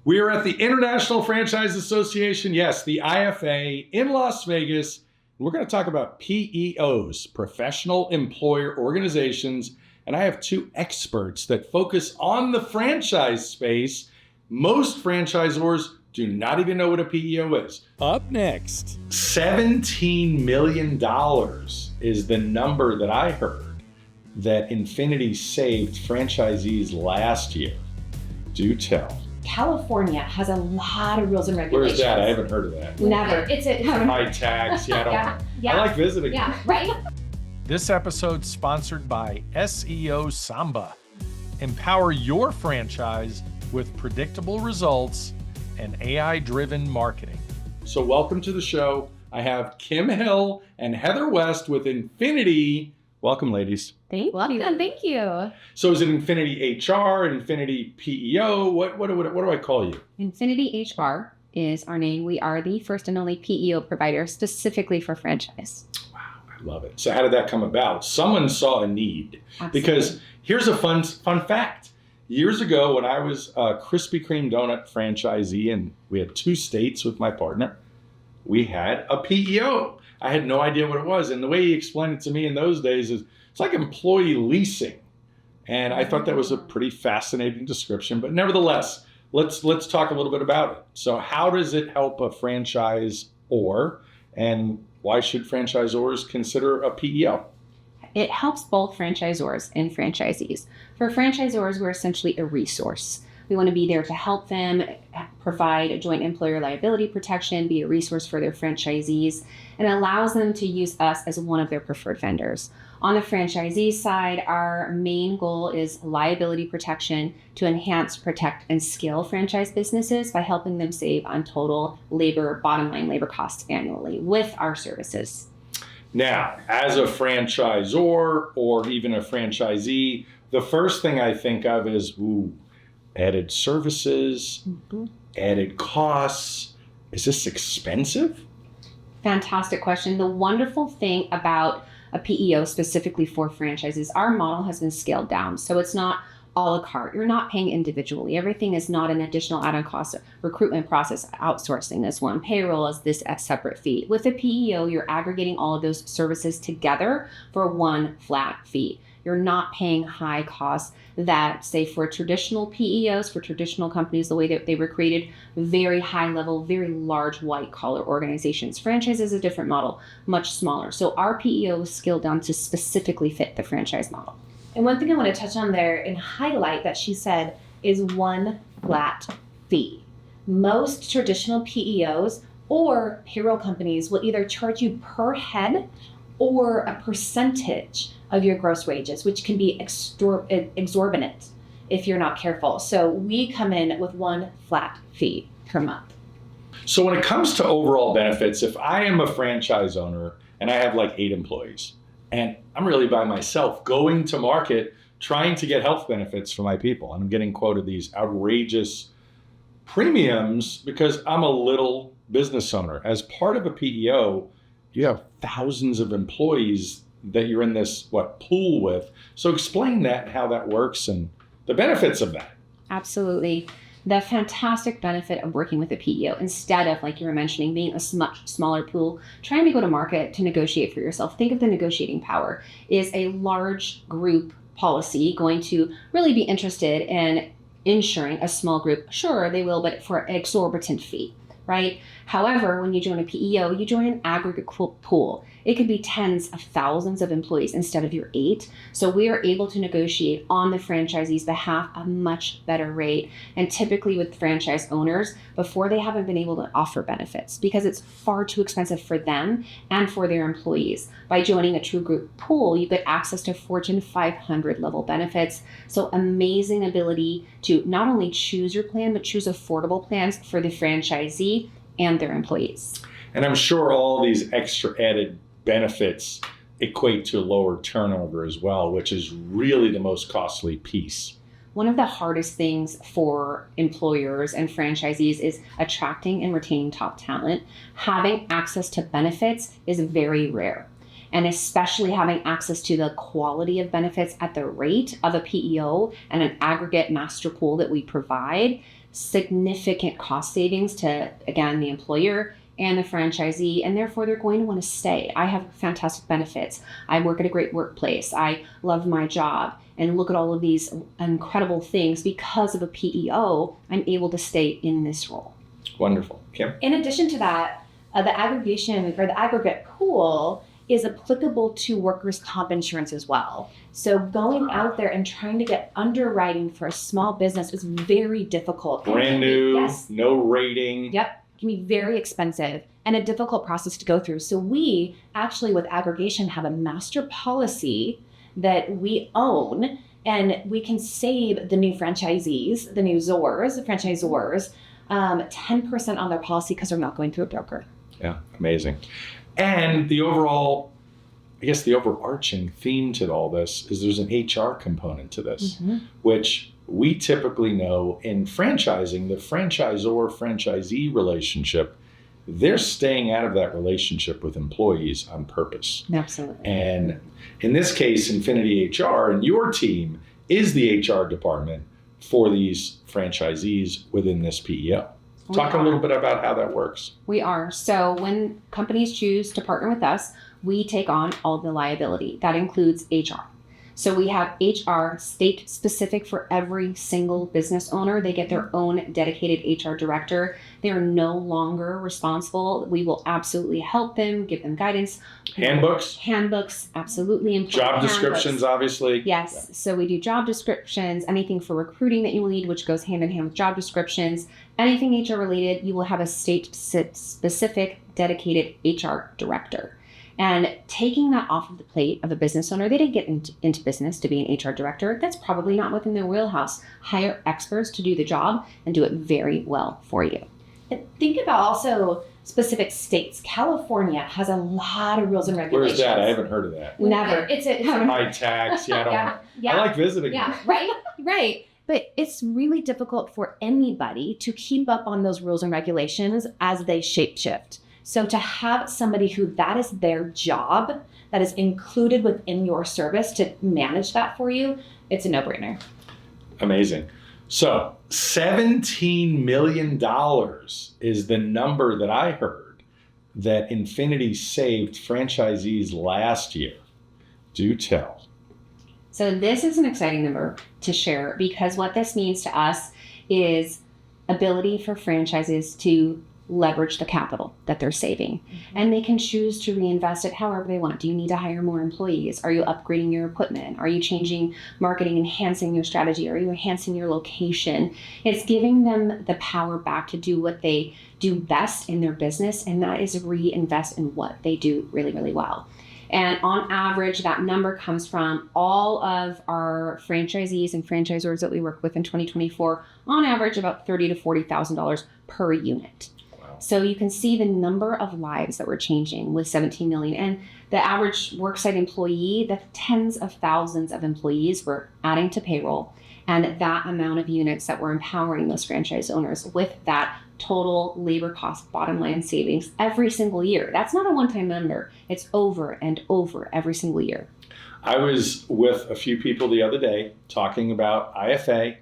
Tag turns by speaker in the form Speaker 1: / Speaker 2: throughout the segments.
Speaker 1: We are at the International Franchise Association, yes, the IFA in Las Vegas. We're going to talk about PEOs, professional employer organizations, and I have two experts that focus on the franchise space. Most franchisors do not even know what a PEO is.
Speaker 2: Up next,
Speaker 1: $17 million is the number that I heard that Infiniti saved franchisees last year. Do tell.
Speaker 3: California has a lot of rules and regulations.
Speaker 1: Where's that? I haven't heard of that.
Speaker 3: Never. It's
Speaker 1: High tax. Yeah, I like visiting.
Speaker 3: Yeah, right?
Speaker 2: this episode's sponsored by SEO Samba. Empower your franchise with predictable results and AI-driven marketing.
Speaker 1: So welcome to the show. I have Kim Hill and Heather West with Infiniti. Welcome, ladies.
Speaker 3: Thank you.
Speaker 1: So is it Infiniti HR, Infiniti PEO? What do I call you?
Speaker 3: Infiniti HR is our name. We are the first and only PEO provider specifically for franchise.
Speaker 1: Wow, I love it. So how did that come about? Someone saw a need.
Speaker 3: Absolutely.
Speaker 1: Because here's a fun fact. Years ago, when I was a Krispy Kreme donut franchisee and we had 2 states with my partner, we had a PEO. I had no idea what it was. And the way he explained it to me in those days is it's like employee leasing. And I thought that was a pretty fascinating description. But nevertheless, let's talk a little bit about it. So how does it help a franchisor? And why should franchisors consider a PEO?
Speaker 3: It helps both franchisors and franchisees. For franchisors, we're essentially a resource. We want to be there to help them provide a joint employer liability protection, be a resource for their franchisees, and allows them to use us as one of their preferred vendors. On the franchisee side, our main goal is liability protection to enhance, protect, and scale franchise businesses by helping them save on total bottom line labor costs annually with our services.
Speaker 1: Now, as a franchisor or even a franchisee, the first thing I think of is, added services, added costs. Is this expensive?
Speaker 3: Fantastic question. The wonderful thing about a PEO specifically for franchises, our model has been scaled down. So it's not a la carte. You're not paying individually. Everything is not an additional add-on cost. Recruitment process, outsourcing is one. Payroll is this a separate fee. With a PEO, you're aggregating all of those services together for one flat fee. You're not paying high costs that, say, for traditional PEOs, for traditional companies, the way that they were created, very high level, very large white collar organizations. Franchise is a different model, much smaller. So our PEO is scaled down to specifically fit the franchise model.
Speaker 4: And one thing I want to touch on there and highlight that she said is one flat fee. Most traditional PEOs or payroll companies will either charge you per head or a percentage of your gross wages, which can be exorbitant if you're not careful. So we come in with one flat fee per month.
Speaker 1: So when it comes to overall benefits, if I am a franchise owner and I have like 8 employees and I'm really by myself going to market trying to get health benefits for my people, and I'm getting quoted these outrageous premiums because I'm a little business owner. As part of a PEO, you have thousands of employees that you're in this pool with. So explain that, how that works and the benefits of that.
Speaker 3: Absolutely. The fantastic benefit of working with a PEO, instead of, like you were mentioning, being a much smaller pool, trying to go to market to negotiate for yourself. Think of the negotiating power. Is a large group policy going to really be interested in insuring a small group? Sure, they will, but for an exorbitant fee, right? However, when you join a PEO, you join an aggregate pool. It could be tens of thousands of employees instead of your 8. So we are able to negotiate on the franchisee's behalf a much better rate. And typically with franchise owners, before they haven't been able to offer benefits because it's far too expensive for them and for their employees. By joining a true group pool, you get access to Fortune 500 level benefits. So amazing ability to not only choose your plan, but choose affordable plans for the franchisee and their employees.
Speaker 1: And I'm sure all these extra added benefits equate to lower turnover as well, which is really the most costly piece.
Speaker 3: One of the hardest things for employers and franchisees is attracting and retaining top talent. Having access to benefits is very rare. And especially having access to the quality of benefits at the rate of a PEO and an aggregate master pool that we provide, significant cost savings to, again, the employer and the franchisee, and therefore they're going to want to stay. I have fantastic benefits. I work at a great workplace. I love my job. And look at all of these incredible things. Because of a PEO, I'm able to stay in this role.
Speaker 1: Wonderful. Kim?
Speaker 4: In addition to that, the aggregation or the aggregate pool is applicable to workers' comp insurance as well. So going out there and trying to get underwriting for a small business is very difficult.
Speaker 1: Brand new,
Speaker 4: Yes.
Speaker 1: no rating.
Speaker 4: Yep. Can be very expensive and a difficult process to go through. So we actually, with aggregation, have a master policy that we own, and we can save the new franchisees, the new franchisors, 10% on their policy because they're not going through a broker.
Speaker 1: Yeah, amazing. And the overarching theme to all this is there's an HR component to this, which we typically know in franchising, the franchisor-franchisee relationship, they're staying out of that relationship with employees on purpose.
Speaker 3: Absolutely.
Speaker 1: And in this case, Infiniti HR and your team is the HR department for these franchisees within this PEO. Talk a little bit about how that works.
Speaker 3: We are. So when companies choose to partner with us, we take on all the liability. That includes HR. So we have HR state specific for every single business owner. They get their own dedicated HR director. They are no longer responsible. We will absolutely help them, give them guidance. Handbooks, absolutely.
Speaker 1: Job descriptions, obviously.
Speaker 3: Yes.
Speaker 1: Yeah.
Speaker 3: So we do job descriptions, anything for recruiting that you will need, which goes hand in hand with job descriptions. Anything HR related, you will have a state specific dedicated HR director. And taking that off of the plate of a business owner, they didn't get into business to be an HR director. That's probably not within their wheelhouse. Hire experts to do the job and do it very well for you.
Speaker 4: And think about also specific states. California has a lot of rules and regulations.
Speaker 1: Where's that? I haven't heard of that.
Speaker 3: Never.
Speaker 4: It's
Speaker 1: High tax. Yeah, I like visiting.
Speaker 4: Yeah, right. But it's really difficult for anybody to keep up on those rules and regulations as they shapeshift. So to have somebody who that is their job, that is included within your service to manage that for you, it's a no-brainer.
Speaker 1: Amazing. So $17 million is the number that I heard that Infiniti saved franchisees last year. Do tell.
Speaker 3: So this is an exciting number to share because what this means to us is ability for franchises to leverage the capital that they're saving. And they can choose to reinvest it however they want. Do you need to hire more employees? Are you upgrading your equipment? Are you changing marketing, enhancing your strategy? Are you enhancing your location? It's giving them the power back to do what they do best in their business, and that is reinvest in what they do really, really well. And on average, that number comes from all of our franchisees and franchisors that we work with in 2024, on average about $30,000 to $40,000 per unit. So you can see the number of lives that we're changing with 17 million. And the average worksite employee, the tens of thousands of employees we're adding to payroll, and that amount of units that we're empowering those franchise owners with that total labor cost bottom line savings every single year. That's not a one-time number. It's over and over every single year.
Speaker 1: I was with a few people the other day talking about IFA,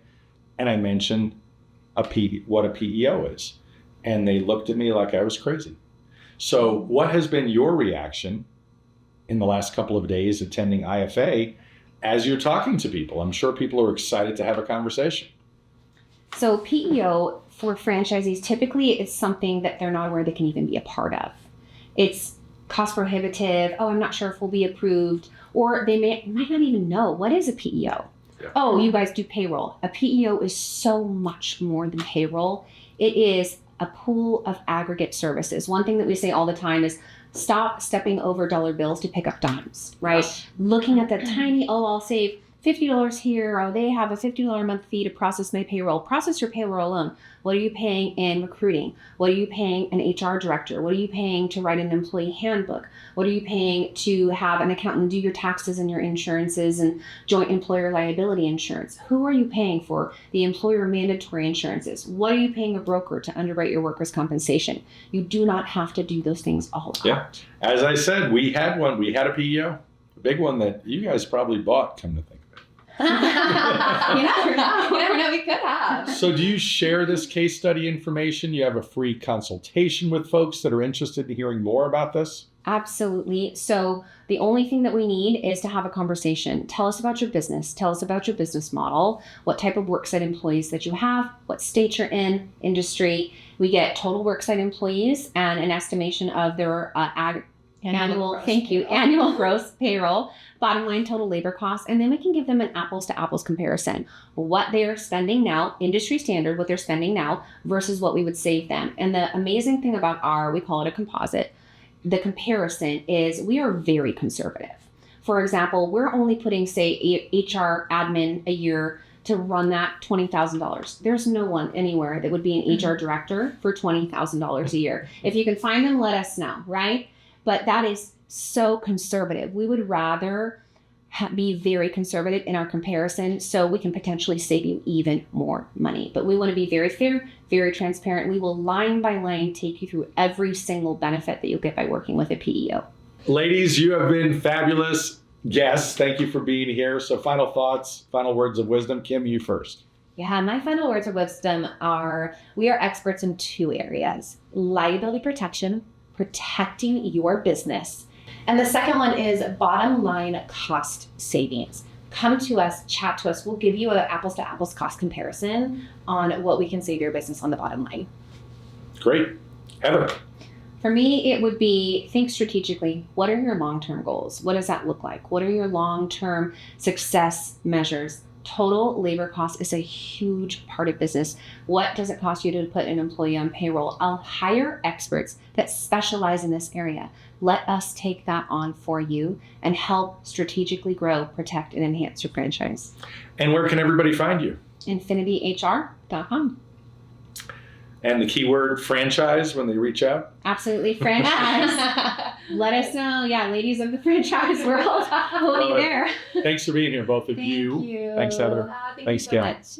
Speaker 1: and I mentioned what a PEO is. And they looked at me like I was crazy. So what has been your reaction in the last couple of days attending IFA as you're talking to people? I'm sure people are excited to have a conversation.
Speaker 3: So PEO for franchisees, typically it's something that they're not aware they can even be a part of. It's cost prohibitive. Oh, I'm not sure if we'll be approved. Or they might not even know, what is a PEO? Yeah. Oh, you guys do payroll. A PEO is so much more than payroll. It is a pool of aggregate services. One thing that we say all the time is stop stepping over dollar bills to pick up dimes, right? Looking at the tiny, I'll save $50 here. Oh, they have a $50 a month fee to process my payroll. Process your payroll alone. What are you paying in recruiting? What are you paying an HR director? What are you paying to write an employee handbook? What are you paying to have an accountant do your taxes and your insurances and joint employer liability insurance? Who are you paying for the employer mandatory insurances? What are you paying a broker to underwrite your workers' compensation? You do not have to do those things all out.
Speaker 1: Yeah. As I said, we had one. We had a PEO, a big one that you guys probably bought, come to think of it.
Speaker 3: You never know, we could have.
Speaker 1: So do you share this case study information? You have a free consultation with folks that are interested in hearing more about this?
Speaker 3: Absolutely. So the only thing that we need is to have a conversation. Tell us about your business. Tell us about your business model, what type of worksite employees that you have, what state you're in, industry. We get total worksite employees and an estimation of their annual gross payroll, bottom line total labor costs, and then we can give them an apples to apples comparison. What they're spending now, industry standard, what they're spending now versus what we would save them. And the amazing thing about we call it a composite, the comparison is we are very conservative. For example, we're only putting, say, HR admin a year to run that $20,000. There's no one anywhere that would be an HR director for $20,000 a year. If you can find them, let us know, right? But that is so conservative. We would rather be very conservative in our comparison so we can potentially save you even more money. But we want to be very fair, very transparent. We will line by line take you through every single benefit that you'll get by working with a PEO.
Speaker 1: Ladies, you have been fabulous guests. Thank you for being here. So final thoughts, final words of wisdom. Kim, you first.
Speaker 4: Yeah, my final words of wisdom are we are experts in 2 areas: liability protection, protecting your business. And the second one is bottom line cost savings. Come to us, chat to us. We'll give you an apples to apples cost comparison on what we can save your business on the bottom line.
Speaker 1: Great. Heather.
Speaker 3: For me, it would be think strategically. What are your long-term goals? What does that look like? What are your long-term success measures? Total labor cost is a huge part of business. What does it cost you to put an employee on payroll? I'll hire experts that specialize in this area. Let us take that on for you and help strategically grow, protect, and enhance your franchise.
Speaker 1: And where can everybody find you?
Speaker 3: InfinityHR.com.
Speaker 1: And the keyword franchise when they reach out?
Speaker 3: Absolutely, franchise. Let us know. Yeah, ladies of the franchise world, we'll be there.
Speaker 1: Thanks for being here, both of you.
Speaker 3: Thank you.
Speaker 1: Thanks, Heather.
Speaker 3: Thank
Speaker 1: Thanks,
Speaker 3: you so
Speaker 1: Kim.
Speaker 3: much.